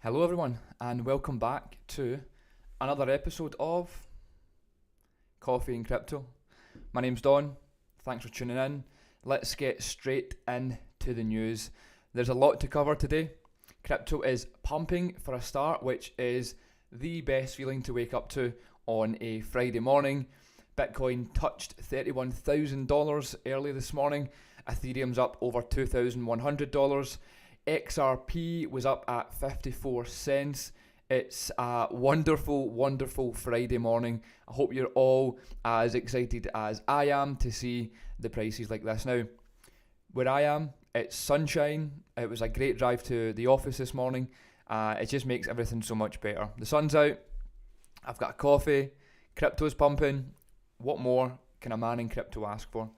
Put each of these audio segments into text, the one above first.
Hello everyone and welcome back to another episode of Coffee and Crypto. My name's Don, thanks for tuning in. Let's get straight into the news. There's a lot to cover today. Crypto is pumping for a start, which is the best feeling to wake up to on a Friday morning. Bitcoin touched $31,000 early this morning. Ethereum's up over $2,100. XRP was up at 54 cents. It's a wonderful, wonderful Friday morning. I hope you're all as excited as I am to see the prices like this. Now, where I am, it's sunshine. It was a great drive to the office this morning. It just makes everything so much better. The sun's out. I've got a coffee. Crypto's pumping. What more can a man in crypto ask for?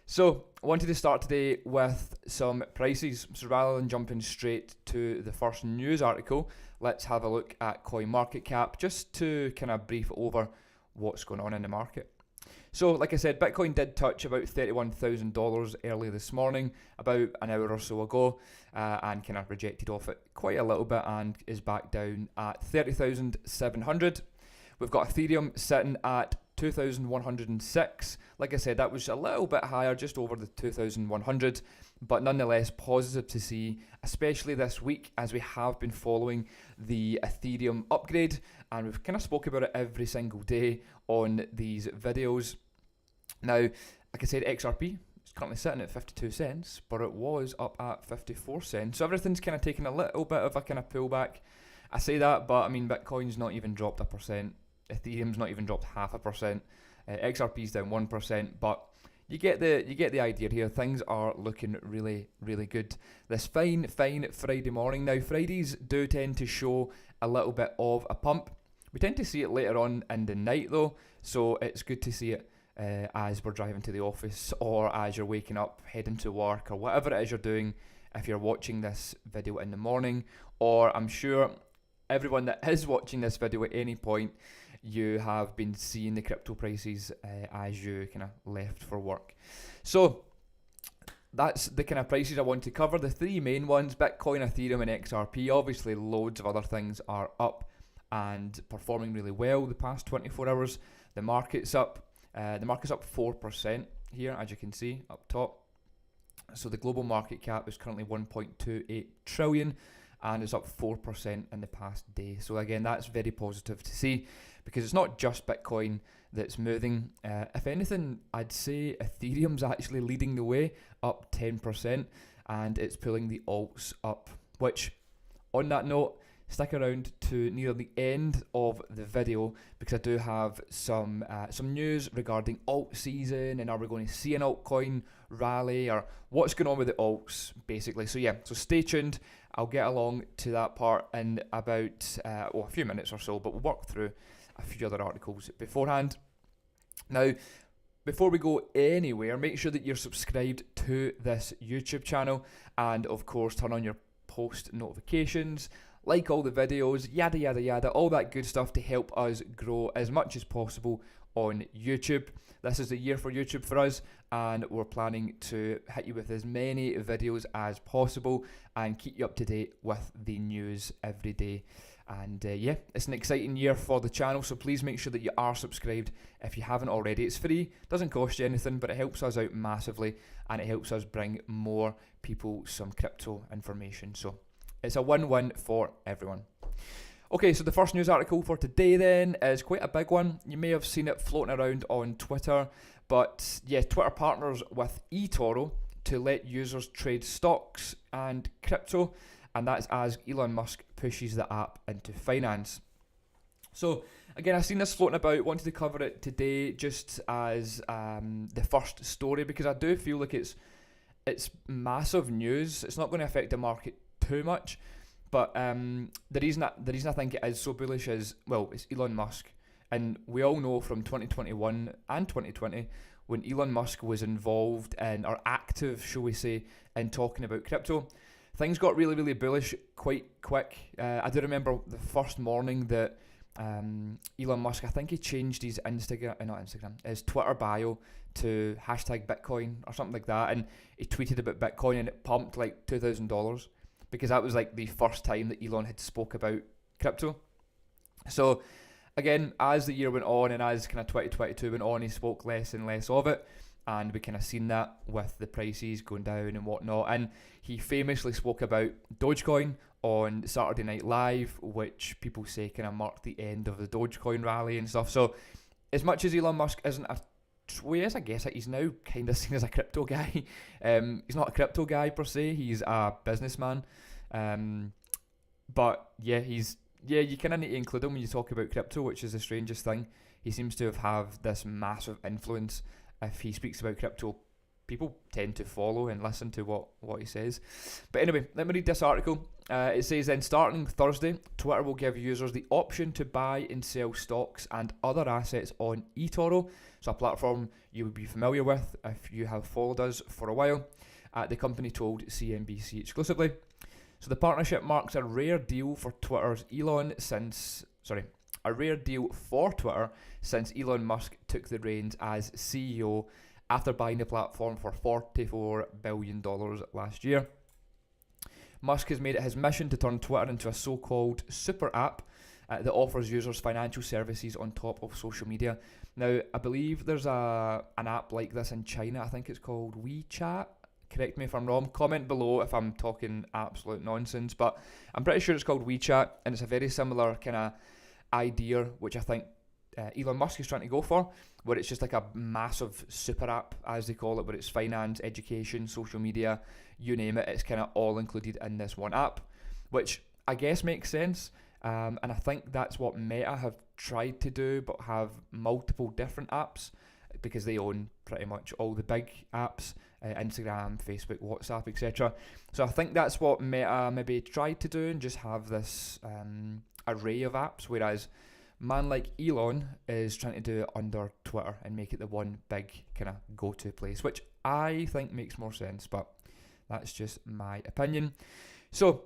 So, I wanted to start today with some prices. So rather than jumping straight to the first news article, let's have a look at CoinMarketCap just to kind of brief over what's going on in the market. So, like I said, Bitcoin did touch about $31,000 early this morning, about an hour or so ago, and kind of rejected off it quite a little bit and is back down at 30,700. We've got Ethereum sitting at 2,106. Like I said, that was a little bit higher, just over the 2,100, but nonetheless positive to see, especially this week as we have been following the Ethereum upgrade, and we've kind of spoke about it every single day on these videos. Now, like I said, XRP is currently sitting at 52 cents, but it was up at 54 cents. So everything's kind of taking a little bit of a kind of pullback. I say that, but I mean, Bitcoin's not even dropped 1%. Ethereum's not even dropped 0.5%. XRP's down 1%, but you get the idea here. Things are looking really, really good. This fine Friday morning. Now, Fridays do tend to show a little bit of a pump. We tend to see it later on in the night though, so it's good to see it as we're driving to the office or as you're waking up, heading to work, or whatever it is you're doing if you're watching this video in the morning. Or I'm sure everyone that is watching this video at any point, you have been seeing the crypto prices as you kind of left for work. So that's the kind of prices I want to cover. The three main ones, Bitcoin, Ethereum and XRP. Obviously loads of other things are up and performing really well the past 24 hours. The market's up 4% here, as you can see up top. So the global market cap is currently 1.28 trillion and it's up 4% in the past day. So again, that's very positive to see, because it's not just Bitcoin that's moving. If anything, I'd say Ethereum's actually leading the way, up 10%, and it's pulling the alts up, which, on that note, stick around to near the end of the video, because I do have some news regarding alt season, and are we going to see an altcoin rally, or what's going on with the alts, basically. So yeah, so stay tuned. I'll get along to that part in about a few minutes or so, but we'll work through a few other articles beforehand. Now, before we go anywhere, make sure that you're subscribed to this YouTube channel, and of course turn on your post notifications, like all the videos, yada yada yada, all that good stuff to help us grow as much as possible on YouTube. This is the year for YouTube for us, and we're planning to hit you with as many videos as possible and keep you up to date with the news every day. And yeah, it's an exciting year for the channel, so please make sure that you are subscribed if you haven't already. It's free, doesn't cost you anything, but it helps us out massively, and it helps us bring more people some crypto information. So it's a win-win for everyone. Okay, so the first news article for today then is quite a big one. You may have seen it floating around on Twitter, but yeah, Twitter partners with eToro to let users trade stocks and crypto, and that's as Elon Musk pushes the app into finance. So again, I've seen this floating about, wanted to cover it today just as the first story, because I do feel like it's massive news. It's not going to affect the market too much, but the reason I think it is so bullish is, well, it's Elon Musk, and we all know from 2021 and 2020 when Elon Musk was involved in, or active, shall we say, in talking about crypto, things got really, really bullish quite quick. I do remember the first morning that Elon Musk, I think he changed his his Twitter bio to hashtag Bitcoin or something like that, and he tweeted about Bitcoin and it pumped like $2,000. because that was like the first time that Elon had spoke about crypto. So again, as the year went on and as kind of 2022 went on, he spoke less and less of it, and we kind of seen that with the prices going down and whatnot. And he famously spoke about Dogecoin on Saturday Night Live, which people say kind of marked the end of the Dogecoin rally and stuff. So as much as Elon Musk isn't a I guess he's now kind of seen as a crypto guy. He's not a crypto guy per se, he's a businessman. But yeah, you kind of need to include him when you talk about crypto, which is the strangest thing. He seems to have this massive influence. If he speaks about crypto, people tend to follow and listen to what he says. But anyway, let me read this article. It says then, starting Thursday, Twitter will give users the option to buy and sell stocks and other assets on eToro, so a platform you would be familiar with if you have followed us for a while. The company told CNBC exclusively. So the partnership marks a rare deal for Twitter since Elon Musk took the reins as CEO after buying the platform for $44 billion last year. Musk has made it his mission to turn Twitter into a so-called super app that offers users financial services on top of social media. Now, I believe there's an app like this in China. I think it's called WeChat. Correct me if I'm wrong. Comment below if I'm talking absolute nonsense. But I'm pretty sure it's called WeChat, and it's a very similar kind of idea, which I think Elon Musk is trying to go for, where it's just like a massive super app, as they call it, where it's finance, education, social media, you name it, it's kind of all included in this one app, which I guess makes sense. And I think that's what Meta have tried to do, but have multiple different apps, because they own pretty much all the big apps, Instagram, Facebook, WhatsApp, etc. So I think that's what Meta maybe tried to do, and just have this array of apps, whereas man like Elon is trying to do it under Twitter and make it the one big kind of go-to place, which I think makes more sense, but that's just my opinion. So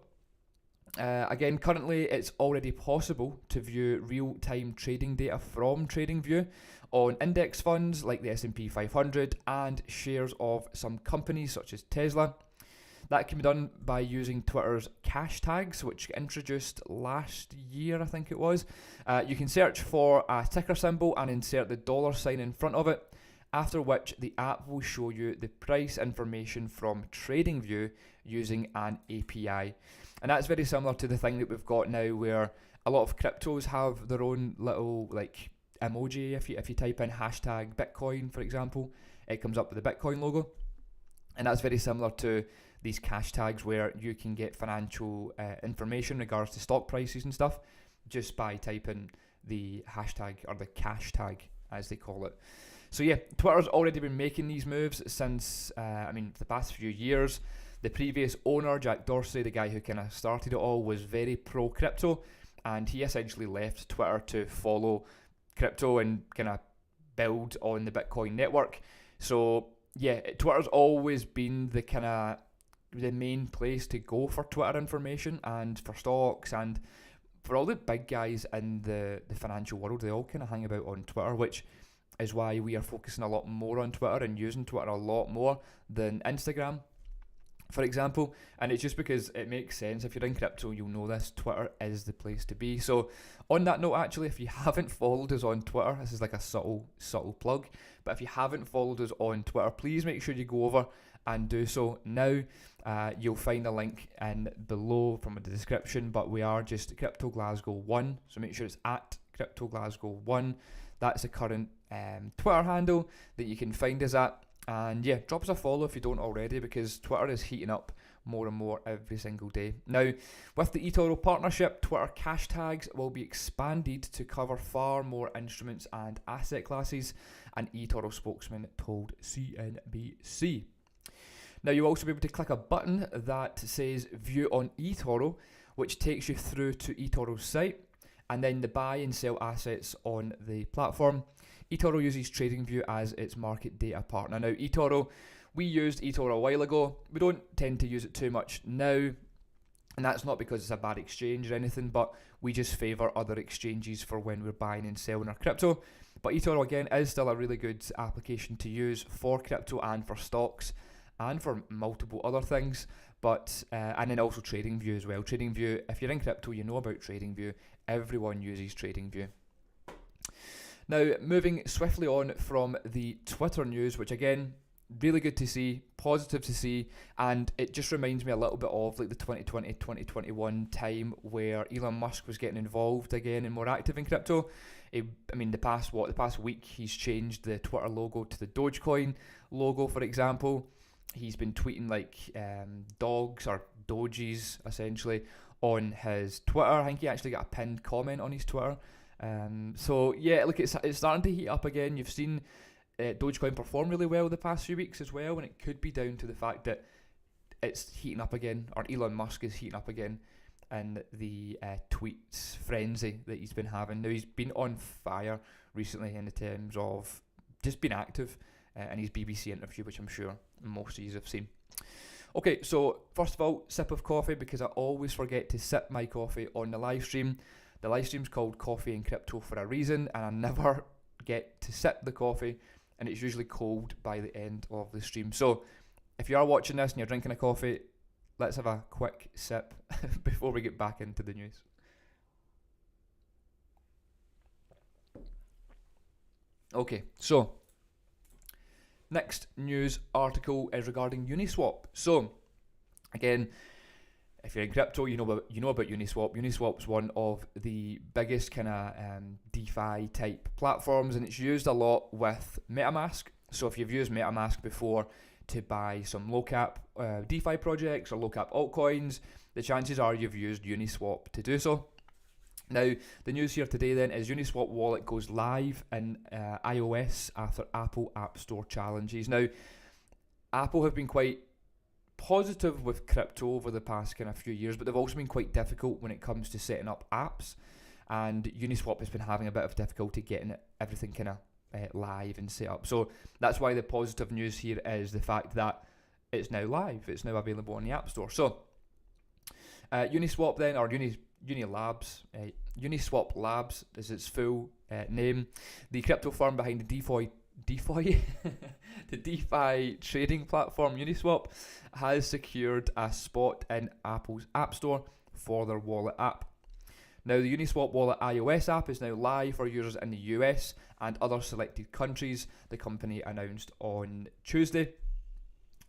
again, currently it's already possible to view real-time trading data from TradingView on index funds like the S&P 500 and shares of some companies such as Tesla. That can be done by using Twitter's cash tags, which got introduced last year, I think it was. You can search for a ticker symbol and insert the $sign in front of it, after which the app will show you the price information from TradingView using an API. And that's very similar to the thing that we've got now, where a lot of cryptos have their own little like emoji. If you type in hashtag Bitcoin, for example, it comes up with the Bitcoin logo. And that's very similar to these cash tags, where you can get financial information in regards to stock prices and stuff just by typing the hashtag, or the cash tag as they call it. So yeah, Twitter's already been making these moves since the past few years. The previous owner, Jack Dorsey, the guy who kind of started it all, was very pro crypto, and he essentially left Twitter to follow crypto and kind of build on the Bitcoin network. So yeah, Twitter's always been the main place to go for Twitter information and for stocks, and for all the big guys in the financial world. They all kind of hang about on Twitter, which is why we are focusing a lot more on Twitter and using Twitter a lot more than Instagram, for example. And it's just because it makes sense. If you're in crypto, you'll know this. Twitter is the place to be. So on that note, actually, if you haven't followed us on Twitter, this is like a subtle plug, but if you haven't followed us on Twitter, please make sure you go over and do so now. You'll find a link in below from the description, but we are just Crypto Glasgow 1, so make sure it's at Crypto Glasgow 1. That's the current Twitter handle that you can find us at. And yeah, drop us a follow if you don't already, because Twitter is heating up more and more every single day. Now, with the eToro partnership, Twitter cash tags will be expanded to cover far more instruments and asset classes, an eToro spokesman told CNBC. Now, you'll also be able to click a button that says View on eToro, which takes you through to eToro's site, and then the buy and sell assets on the platform. eToro uses TradingView as its market data partner. Now, we used eToro a while ago. We don't tend to use it too much now, and that's not because it's a bad exchange or anything, but we just favour other exchanges for when we're buying and selling our crypto. But eToro, again, is still a really good application to use for crypto and for stocks and for multiple other things. But and then also TradingView as well. TradingView, if you're in crypto, you know about TradingView. Everyone uses TradingView. Now, moving swiftly on from the Twitter news, which again, really good to see, positive to see, and it just reminds me a little bit of like the 2020-2021 time where Elon Musk was getting involved again and more active in crypto. The past week he's changed the Twitter logo to the Dogecoin logo, for example. He's been tweeting like dogs or dojis essentially on his Twitter. I think he actually got a pinned comment on his Twitter. So yeah, look, it's starting to heat up again. You've seen Dogecoin perform really well the past few weeks as well, and it could be down to the fact that it's heating up again, or Elon Musk is heating up again, and the tweets frenzy that he's been having. Now, he's been on fire recently in the terms of just being active, and his BBC interview, which I'm sure most of you have seen. Okay, so first of all, sip of coffee, because I always forget to sip my coffee on the live stream. The live stream's called Coffee and Crypto for a reason, and I never get to sip the coffee, and it's usually cold by the end of the stream. So if you are watching this and you're drinking a coffee, let's have a quick sip before we get back into the news. Okay, so next news article is regarding Uniswap. So again, if you're in crypto, you know about Uniswap. Uniswap's one of the biggest kind of DeFi type platforms, and it's used a lot with MetaMask. So if you've used MetaMask before to buy some low cap DeFi projects or low cap altcoins, the chances are you've used Uniswap to do so. Now, the news here today then is Uniswap Wallet goes live in iOS after Apple App Store challenges. Now, Apple have been quite positive with crypto over the past kind of few years, but they've also been quite difficult when it comes to setting up apps, and Uniswap has been having a bit of difficulty getting everything kind of live and set up. So that's why the positive news here is the fact that it's now live, it's now available on the App Store. So Uniswap then, or Uniswap Labs is its full name. The crypto firm behind the the DeFi trading platform Uniswap has secured a spot in Apple's App Store for their wallet app. Now, the Uniswap Wallet iOS app is now live for users in the US and other selected countries, the company announced on Tuesday.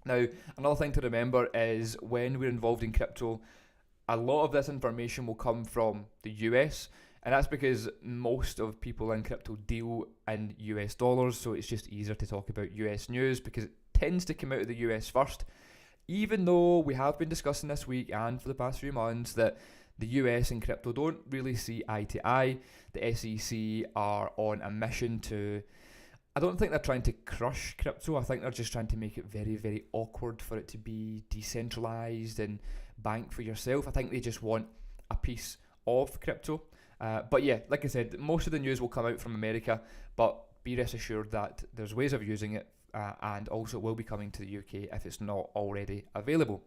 Now, another thing to remember is when we're involved in crypto, a lot of this information will come from the US, and that's because most of people in crypto deal in US dollars, so it's just easier to talk about US news because it tends to come out of the US first, even though we have been discussing this week and for the past few months that the US and crypto don't really see eye to eye. The SEC are on a mission to, I don't think they're trying to crush crypto, I think they're just trying to make it very, very awkward for it to be decentralized and bank for yourself. I think they just want a piece of crypto. But yeah, like I said, most of the news will come out from America, but be rest assured that there's ways of using it, and also it will be coming to the UK if it's not already available.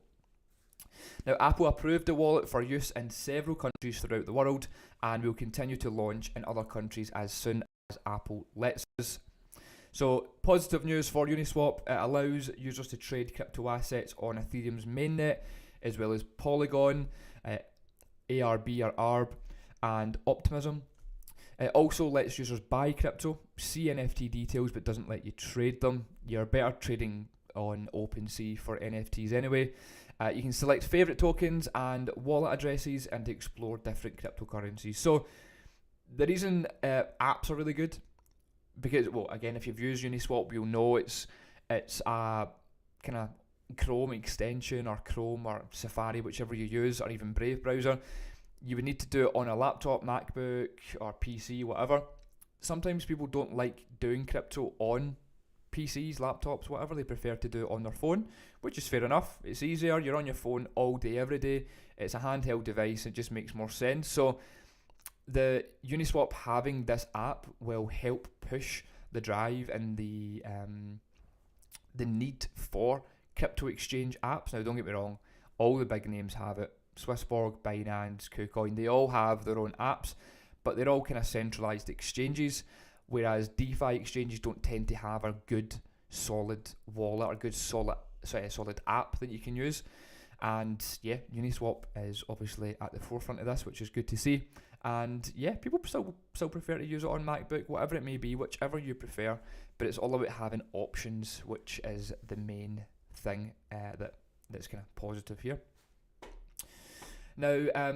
Now, Apple approved the wallet for use in several countries throughout the world, and will continue to launch in other countries as soon as Apple lets us. So, positive news for Uniswap. It allows users to trade crypto assets on Ethereum's mainnet, as well as Polygon, ARB or ARB, and Optimism. It also lets users buy crypto, see NFT details, but doesn't let you trade them. You're better trading on OpenSea for NFTs anyway. You can select favourite tokens and wallet addresses and to explore different cryptocurrencies. So the reason apps are really good, because, well, again, if you've used Uniswap, you'll know it's a kind of Chrome extension, or Chrome or Safari, whichever you use, or even Brave browser. You would need to do it on a laptop, MacBook, or PC, whatever. Sometimes people don't like doing crypto on PCs, laptops, whatever. They prefer to do it on their phone, which is fair enough. It's easier. You're on your phone all day, every day. It's a handheld device. It just makes more sense. So the Uniswap having this app will help push the drive and the need for crypto exchange apps. Now, don't get me wrong, all the big names have it. SwissBorg, Binance, KuCoin, they all have their own apps, but they're all kind of centralized exchanges, whereas DeFi exchanges don't tend to have a good solid wallet or good solid app that you can use. And yeah, Uniswap is obviously at the forefront of this, which is good to see. And yeah, people still prefer to use it on MacBook, whatever it may be, whichever you prefer. But it's all about having options, which is the main thing that's kind of positive here. Now,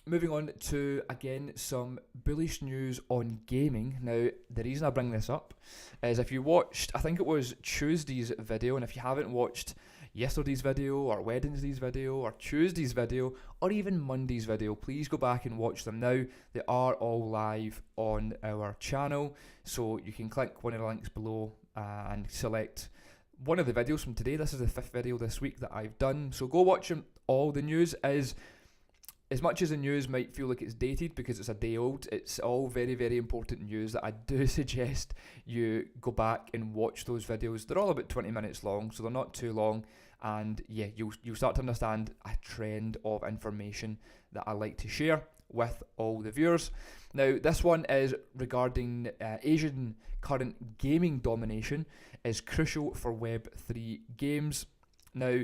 moving on to, again, some bullish news on gaming. Now, the reason I bring this up is if you watched, I think it was Tuesday's video, and if you haven't watched yesterday's video or Wednesday's video or Tuesday's video or even Monday's video, please go back and watch them now. They are all live on our channel, so you can click one of the links below and select one of the videos from today. This is the 5th video this week that I've done, so go watch them. All the news is, as much as the news might feel like it's dated because it's a day old, it's all very, very important news that I do suggest you go back and watch those videos. They're all about 20 minutes long, so they're not too long. And yeah, you'll start to understand a trend of information that I like to share with all the viewers. Now, this one is regarding Asian current gaming domination is crucial for Web3 games. Now,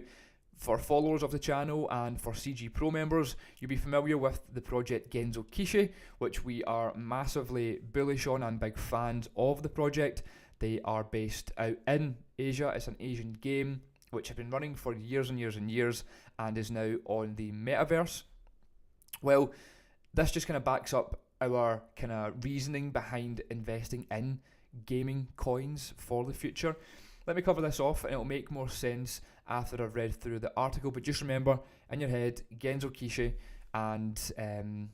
for followers of the channel and for CG Pro members, you'll be familiar with the project Genzo Kishi, which we are massively bullish on and big fans of the project. They are based out in Asia. It's an Asian game which have been running for years and years and years and is now on the metaverse. Well, this just kind of backs up our kind of reasoning behind investing in gaming coins for the future. Let me cover this off and it'll make more sense after I've read through the article, but just remember in your head Genzo Kishi, and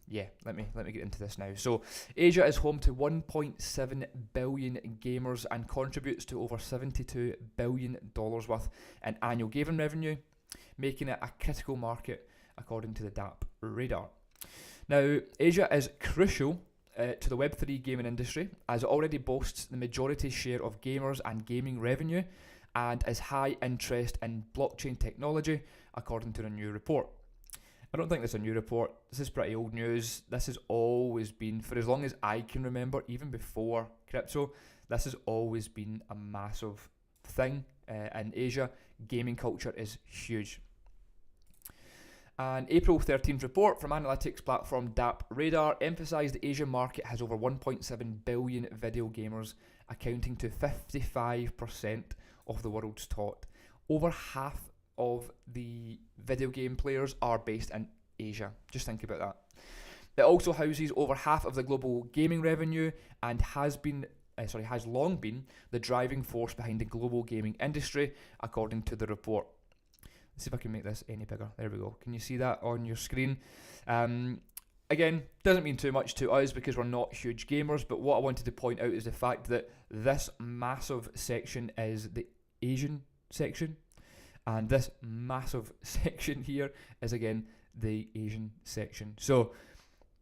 yeah, let me get into this now. So Asia is home to 1.7 billion gamers and contributes to over $72 billion worth in annual gaming revenue, making it a critical market according to the DAP radar. Now, Asia is crucial to the Web3 gaming industry, as it already boasts the majority share of gamers and gaming revenue and is high interest in blockchain technology, according to a new report. I don't think this is a new report. This is pretty old news. This has always been, for as long as I can remember, even before crypto, this has always been a massive thing in Asia. Gaming culture is huge. An April 13th report from analytics platform DAP Radar emphasised the Asian market has over 1.7 billion video gamers, accounting to 55% of the world's tot. Over half of the video game players are based in Asia. Just think about that. It also houses over half of the global gaming revenue and has long been the driving force behind the global gaming industry, according to the report. Let's see if I can make this any bigger. There we go. Can you see that on your screen? Again, doesn't mean too much to us because we're not huge gamers, but what I wanted to point out is the fact that this massive section is the Asian section, and this massive section here is again the Asian section. So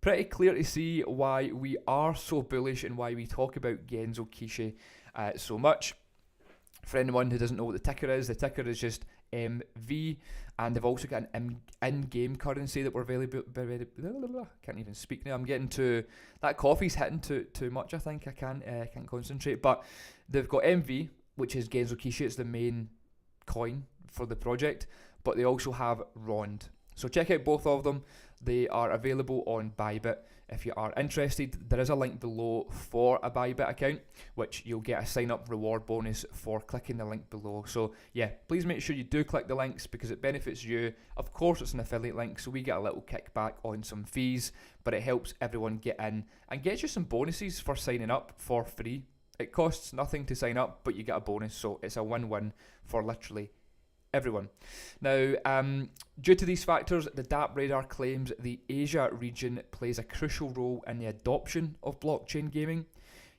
pretty clear to see why we are so bullish and why we talk about Genzo Kishi so much. For anyone who doesn't know what the ticker is just MV, and they've also got an in-game currency that we're can't even speak now. I'm getting to that coffee's hitting too much. I think I can't concentrate. But they've got MV, which is Genzo Kishi. It's the main coin for the project, but they also have ROND. So check out both of them. They are available on BYBIT. If you are interested, there is a link below for a BYBIT account, which you'll get a sign-up reward bonus for clicking the link below. So yeah, please make sure you do click the links because it benefits you. Of course, it's an affiliate link, so we get a little kickback on some fees, but it helps everyone get in and gets you some bonuses for signing up for free. It costs nothing to sign up, but you get a bonus, so it's a win-win for literally everyone. Now, due to these factors, the DAP Radar claims the Asia region plays a crucial role in the adoption of blockchain gaming.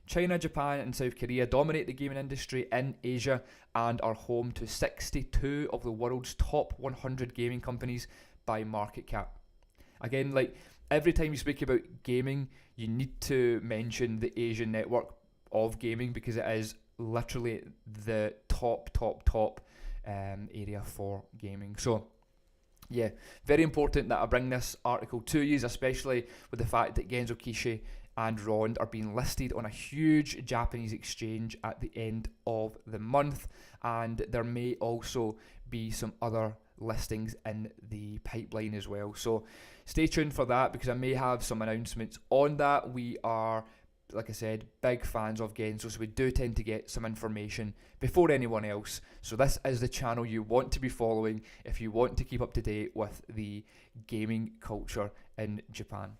China, Japan and South Korea dominate the gaming industry in Asia and are home to 62 of the world's top 100 gaming companies by market cap. Again, like every time you speak about gaming, you need to mention the Asian network of gaming because it is literally the top area for gaming. So yeah, very important that I bring this article to you, especially with the fact that Genzo Kishi and ROND are being listed on a huge Japanese exchange at the end of the month, and there may also be some other listings in the pipeline as well. So stay tuned for that, because I may have some announcements on that. We are, like I said, big fans of Genzo, so we do tend to get some information before anyone else. So this is the channel you want to be following if you want to keep up to date with the gaming culture in Japan.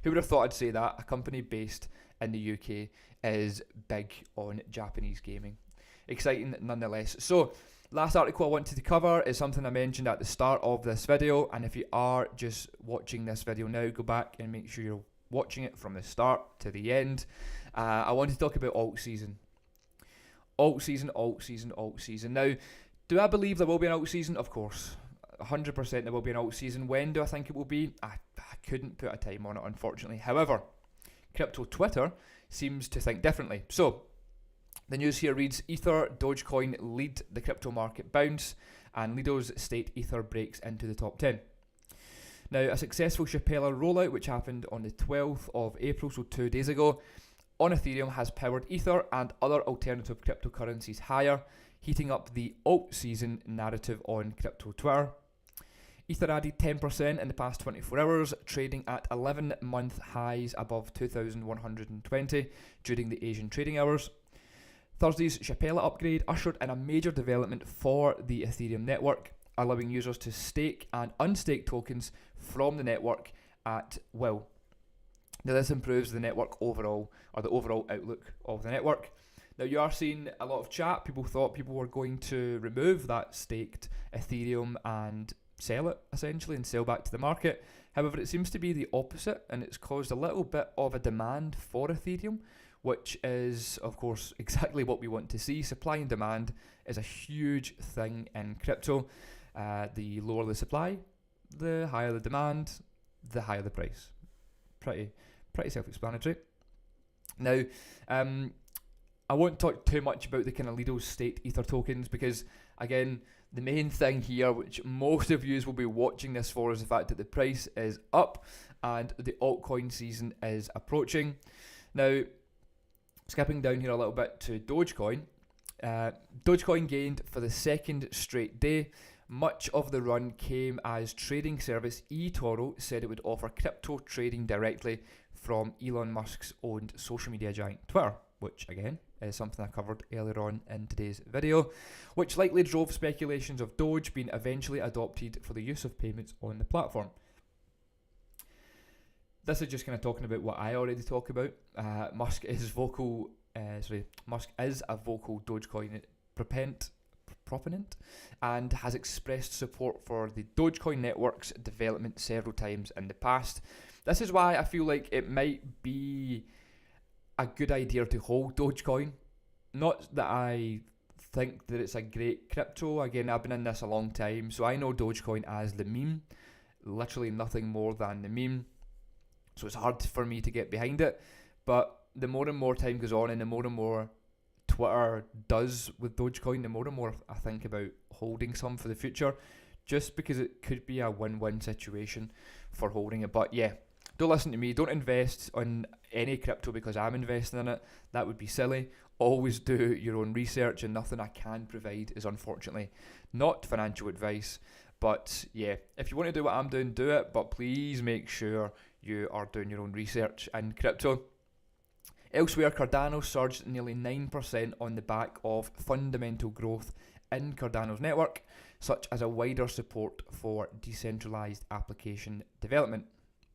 Who would have thought I'd say that? A company based in the UK is big on Japanese gaming. Exciting nonetheless. So last article I wanted to cover is something I mentioned at the start of this video, and if you are just watching this video now, go back and make sure you're watching it from the start to the end. I want to talk about alt season. Alt season. Now, do I believe there will be an alt season? Of course. 100% there will be an alt season. When do I think it will be? I couldn't put a time on it, unfortunately. However, crypto Twitter seems to think differently. So, the news here reads, Ether, Dogecoin lead the crypto market bounce, and Lido's state Ether breaks into the top 10. Now, a successful Shapella rollout, which happened on the 12th of April, so 2 days ago, on Ethereum has powered Ether and other alternative cryptocurrencies higher, heating up the alt season narrative on crypto Twitter. Ether added 10% in the past 24 hours, trading at 11-month highs above 2,120 during the Asian trading hours. Thursday's Shapella upgrade ushered in a major development for the Ethereum network, allowing users to stake and unstake tokens from the network at will. Now this improves the network overall, or the overall outlook of the network. Now you are seeing a lot of chat. People thought people were going to remove that staked Ethereum and sell it, essentially, and sell back to the market. However, it seems to be the opposite, and it's caused a little bit of a demand for Ethereum, which is, of course, exactly what we want to see. Supply and demand is a huge thing in crypto. The lower the supply, the higher the demand, the higher the price. Pretty self-explanatory. Now, I won't talk too much about the kind of Lido's state Ether tokens, because, again, the main thing here, which most of you will be watching this for, is the fact that the price is up and the altcoin season is approaching. Now, skipping down here a little bit to Dogecoin. Dogecoin gained for the second straight day. Much of the run came as trading service eToro said it would offer crypto trading directly from Elon Musk's owned social media giant Twitter, which again is something I covered earlier on in today's video, which likely drove speculations of Doge being eventually adopted for the use of payments on the platform. This is just kind of talking about what I already talk about. Musk is a vocal Dogecoin proponent and has expressed support for the Dogecoin network's development several times in the past. This is why I feel like it might be a good idea to hold Dogecoin. Not that I think that it's a great crypto. Again, I've been in this a long time, so I know Dogecoin as the meme. Literally nothing more than the meme. So it's hard for me to get behind it. But the more and more time goes on, and the more Twitter does with Dogecoin, the more I think about holding some for the future, just because it could be a win-win situation for holding it. But yeah, don't listen to me. Don't invest on any crypto because I'm investing in it. That would be silly. Always do your own research, and nothing I can provide is unfortunately not financial advice. But yeah, if you want to do what I'm doing, do it. But please make sure you are doing your own research in crypto. Elsewhere, Cardano surged nearly 9% on the back of fundamental growth in Cardano's network, such as a wider support for decentralized application development,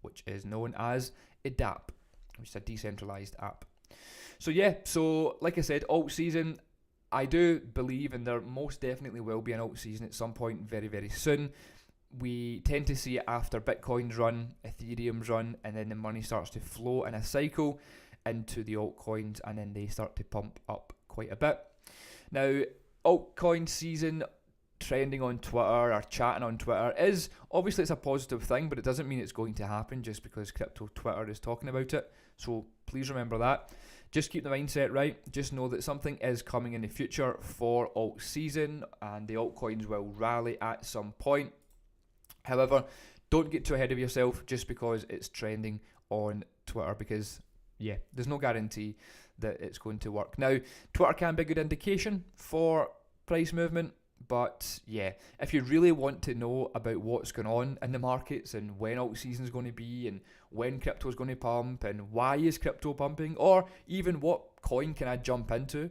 which is known as a DApp, which is a decentralized app. So yeah, like I said, alt season, I do believe, and there most definitely will be an alt season at some point very, very soon. We tend to see it after Bitcoin's run, Ethereum's run, and then the money starts to flow in a cycle into the altcoins, and then they start to pump up quite a bit. Now, altcoin season trending on Twitter or chatting on Twitter is obviously, it's a positive thing, but it doesn't mean it's going to happen just because crypto Twitter is talking about it. So please remember that. Just keep the mindset right. Just know that something is coming in the future for alt season, and the altcoins will rally at some point. However, don't get too ahead of yourself just because it's trending on Twitter, because yeah, there's no guarantee that it's going to work. Now, Twitter can be a good indication for price movement. But yeah, if you really want to know about what's going on in the markets and when alt season is going to be and when crypto is going to pump and why is crypto pumping, or even what coin can I jump into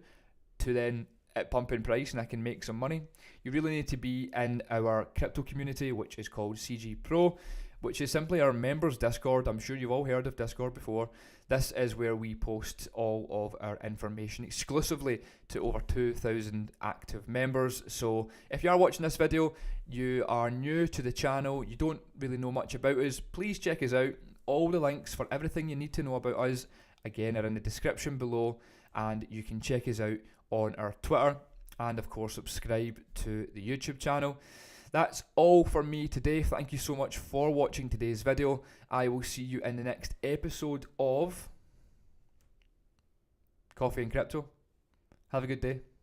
to then it pump in price and I can make some money, you really need to be in our crypto community, which is called CG Pro, which is simply our members Discord. I'm sure you've all heard of Discord before. This is where we post all of our information exclusively to over 2,000 active members. So if you are watching this video, you are new to the channel, you don't really know much about us, please check us out. All the links for everything you need to know about us, again, are in the description below, and you can check us out on our Twitter, and of course subscribe to the YouTube channel. That's all for me today. Thank you so much for watching today's video. I will see you in the next episode of Coffee and Crypto. Have a good day.